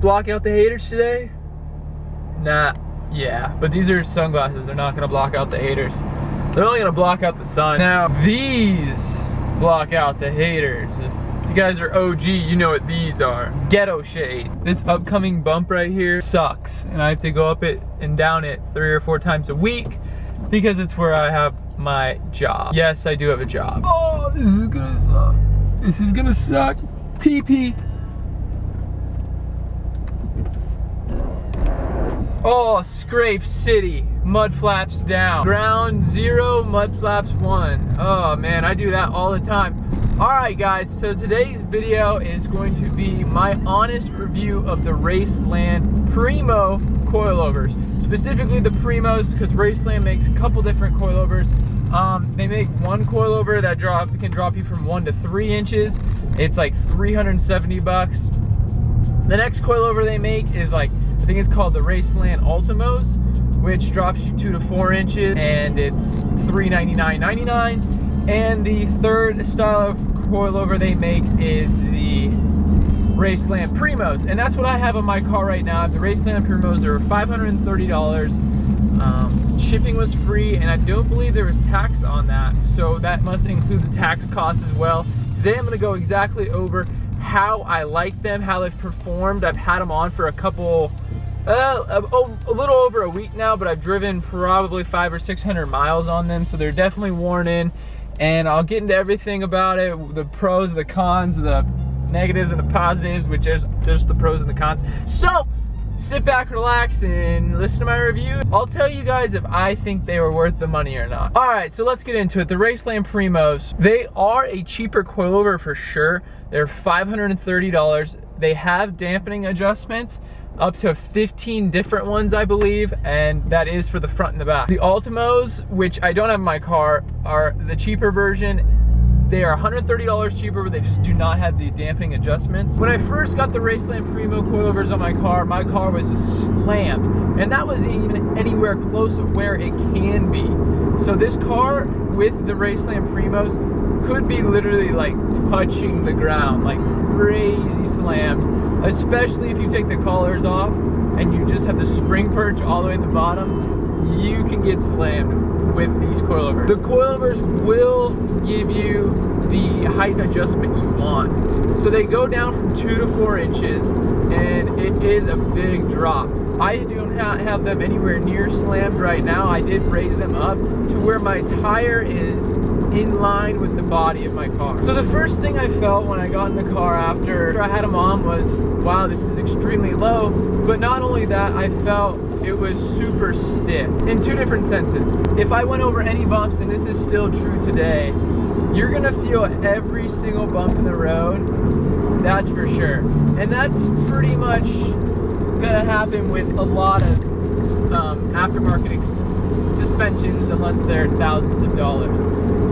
block out the haters today? Nah, yeah, but these are sunglasses. They're not gonna block out the haters. They're only gonna block out the sun. Now, these block out the haters. If you guys are OG, you know what these are. Ghetto shade. This upcoming bump right here sucks, and I have to go up it and down it 3 or 4 times a week because it's where I have my job. Yes, I do have a job. Oh, this is gonna suck. This is gonna suck. Pee. Oh, Scrape City, mud flaps down. Ground 0, mud flaps 1. Oh man, I do that all the time. All right guys, so today's video is going to be my honest review of the Raceland Primo coilovers. Specifically the Primos, because Raceland makes a couple different coilovers. They make one coilover that can drop you from 1 to 3 inches. It's like 370 bucks. The next coilover they make is like, I think it's called the Raceland Ultimos, which drops you 2 to 4 inches, and it's $399.99. And the third style of coilover they make is the Raceland Primos, and that's what I have on my car right now. The Raceland Primos are $530. Shipping was free, and I don't believe there was tax on that, so that must include the tax cost as well. Today I'm going to go exactly over how I like them, how they've performed. I've had them on for a little over a week now, but I've driven probably 500 or 600 miles on them, so they're definitely worn in. And I'll get into everything about it, the pros, the cons, the negatives and the positives, which is just the pros and the cons. So sit back, relax, and listen to my review. I'll tell you guys if I think they were worth the money or not. All right, so let's get into it. The Raceland Primos, they are a cheaper coilover for sure. They're $530. They have dampening adjustments, up to 15 different ones, I believe, and that is for the front and the back. The Ultimos, which I don't have in my car, are the cheaper version. They are $130 cheaper, but they just do not have the dampening adjustments. When I first got the Raceland Primo coilovers on my car was slammed, and that wasn't even anywhere close of where it can be. So this car with the Raceland Primos could be literally like touching the ground, like crazy slammed, especially if you take the collars off and you just have the spring perch all the way at the bottom. You can get slammed with these coilovers. The coilovers will give you the height adjustment you want. So they go down from 2 to 4 inches, and it is a big drop. I don't have them anywhere near slammed right now. I did raise them up to where my tire is in line with the body of my car. So the first thing I felt when I got in the car after I had them on was, wow, this is extremely low. But not only that, I felt it was super stiff in 2 different senses. If I went over any bumps, and this is still true today, you're gonna feel every single bump in the road, that's for sure. And that's pretty much gonna happen with a lot of aftermarket suspensions, unless they're thousands of dollars.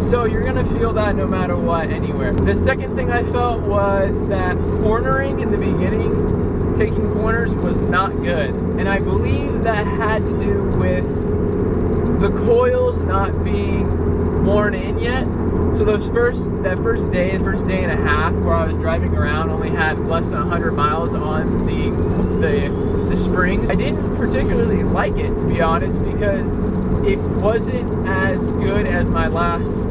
So you're gonna feel that no matter what, anywhere. The second thing I felt was that cornering in the beginning, taking corners, was not good. And I believe that had to do with the coils not being worn in yet. So that first day and a half where I was driving around, only had less than 100 miles on the springs. I didn't particularly like it, to be honest, because it wasn't as good as my last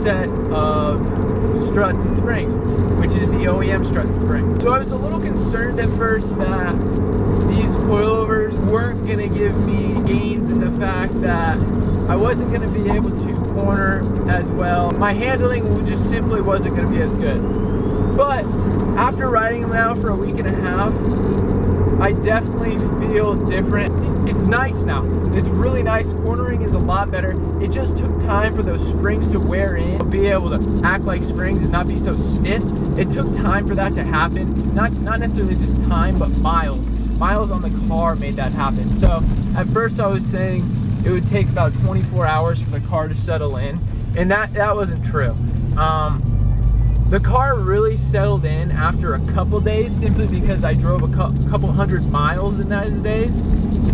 set of struts and springs, which is the OEM struts and springs. So I was a little concerned at first that these coilovers weren't gonna give me gains in the fact that I wasn't gonna be able to corner as well. My handling just simply wasn't gonna be as good. But after riding them out for a week and a half, I definitely feel different. It's nice now. It's really nice. Cornering is a lot better. It just took time for those springs to wear in, be able to act like springs and not be so stiff. It took time for that to happen. Not necessarily just time, but miles. Miles on the car made that happen. So at first I was saying it would take about 24 hours for the car to settle in, and that wasn't true. The car really settled in after a couple days, simply because I drove a couple hundred miles in those days,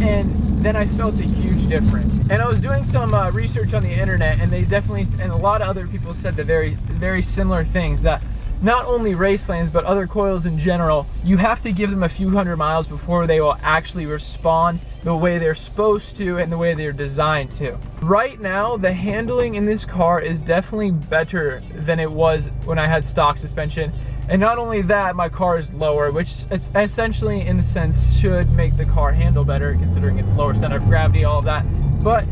and then I felt a huge difference. And I was doing some research on the internet, and they definitely, and a lot of other people said the very similar things, that not only Racelands, but other coils in general, you have to give them a few hundred miles before they will actually respond the way they're supposed to and the way they're designed to. Right now, the handling in this car is definitely better than it was when I had stock suspension. And not only that, my car is lower, which is essentially, in a sense, should make the car handle better, considering its lower center of gravity, all of that. But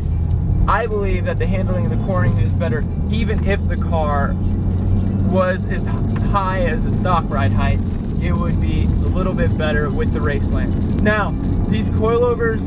I believe that the handling and the cornering is better, even if the car was as high as the stock ride height, it would be a little bit better with the Racelands. Now, these coilovers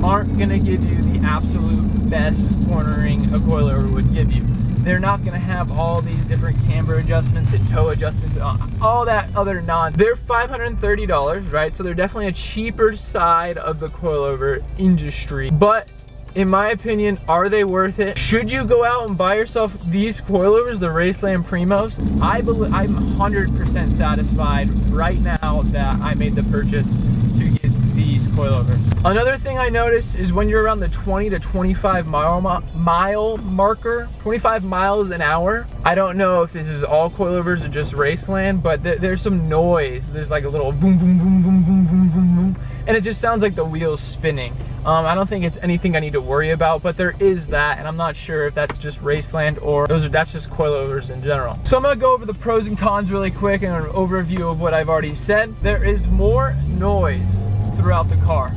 aren't gonna give you the absolute best cornering a coilover would give you. They're not gonna have all these different camber adjustments and toe adjustments, all that other They're $530, right? So they're definitely a cheaper side of the coilover industry. But in my opinion, are they worth it? Should you go out and buy yourself these coilovers, the Raceland Primos? I'm 100% satisfied right now that I made the purchase to get these coilovers. Another thing I noticed is when you're around the 20 to 25 mile marker, 25 miles an hour. I don't know if this is all coilovers or just Raceland, but there's some noise. There's like a little boom, boom, boom, boom, boom, boom, boom, boom. And it just sounds like the wheels spinning. I don't think it's anything I need to worry about, but there is that, and I'm not sure if that's just Raceland or that's just coilovers in general. So I'm gonna go over the pros and cons really quick and an overview of what I've already said. There is more noise throughout the car,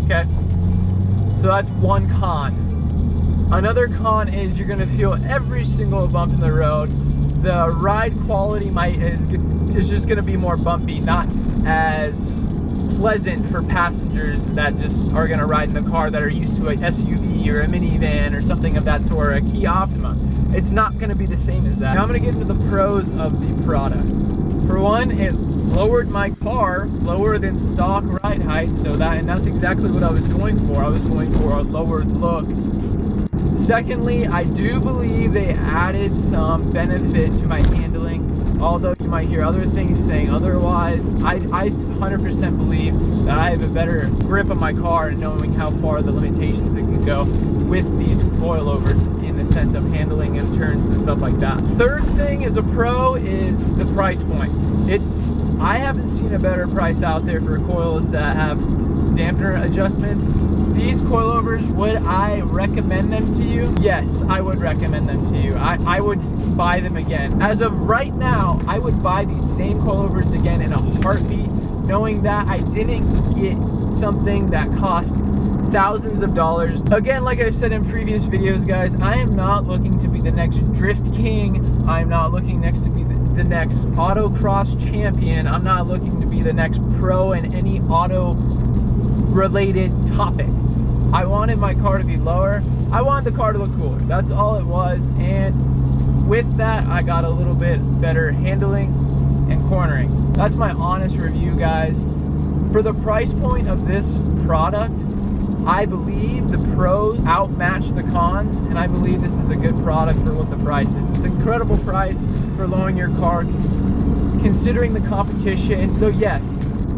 okay? So that's one con. Another con is you're gonna feel every single bump in the road. The ride quality is just gonna be more bumpy, not as pleasant for passengers that just are going to ride in the car that are used to a SUV or a minivan or something of that sort, or a Kia Optima. It's not going to be the same as that. Now I'm going to get into the pros of the product. For one, it lowered my car lower than stock ride height, and that's exactly what I was going for. I was going for a lowered look. Secondly, I do believe they added some benefit to my handling, although you might hear other things saying otherwise. I 100% believe that I have a better grip on my car and knowing how far the limitations it can go with these coilovers in the sense of handling and turns and stuff like that. Third thing as a pro is the price point. I haven't seen a better price out there for coils that have dampener adjustments. These coilovers, would I recommend them to you? Yes, I would recommend them to you. I would buy them again. As of right now, I would buy these same coilovers again in a heartbeat, knowing that I didn't get something that cost thousands of dollars. Again, like I've said in previous videos, guys, I am not looking to be the next drift king. I'm not looking to be the next autocross champion. I'm not looking to be the next pro in any auto related topic. I wanted my car to be lower. I wanted the car to look cooler. That's all it was. And with that, I got a little bit better handling and cornering. That's my honest review, guys. For the price point of this product, I believe the pros outmatch the cons, and I believe this is a good product for what the price is. It's an incredible price for lowering your car, considering the competition. So yes,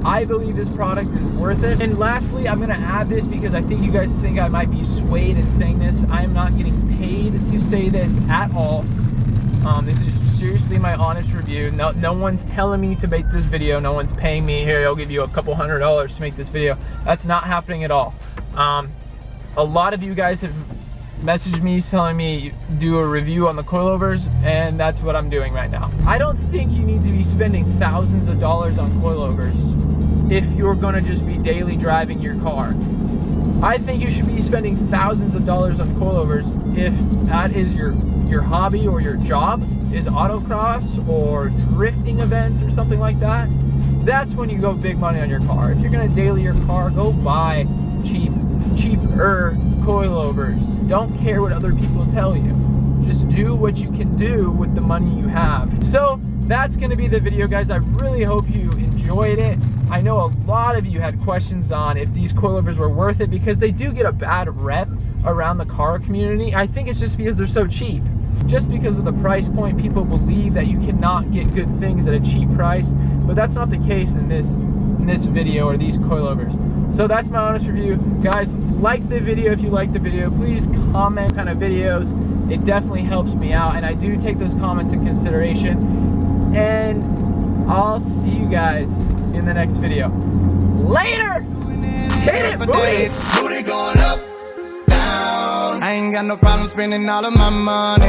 I believe this product is worth it. And lastly, I'm gonna add this because I think you guys think I might be swayed in saying this. I am not getting paid to say this at all. This is seriously my honest review. No one's telling me to make this video. No one's paying me, here, I'll give you a couple $100 to make this video. That's not happening at all. A lot of you guys have messaged me telling me do a review on the coilovers, and that's what I'm doing right now. I don't think you need to be spending thousands of dollars on coilovers if you're gonna just be daily driving your car. I think you should be spending thousands of dollars on coilovers if that is your hobby or your job is autocross or drifting events or something like that. That's when you go big money on your car. If you're gonna daily your car, go buy cheaper coilovers. Don't care what other people tell you. Just do what you can do with the money you have. So that's gonna be the video, guys. I really hope you enjoyed it. I know a lot of you had questions on if these coilovers were worth it, because they do get a bad rep around the car community. I think it's just because they're so cheap. Just because of the price point, people believe that you cannot get good things at a cheap price, but that's not the case in this video or these coilovers. So that's my honest review. Guys, like the video if you like the video. Please comment what kind of videos it definitely helps me out, and I do take those comments in consideration. And I'll see you guys in the next video. Later! Hit it, booty! Booty going up, down. I ain't got no problem spending all of my money.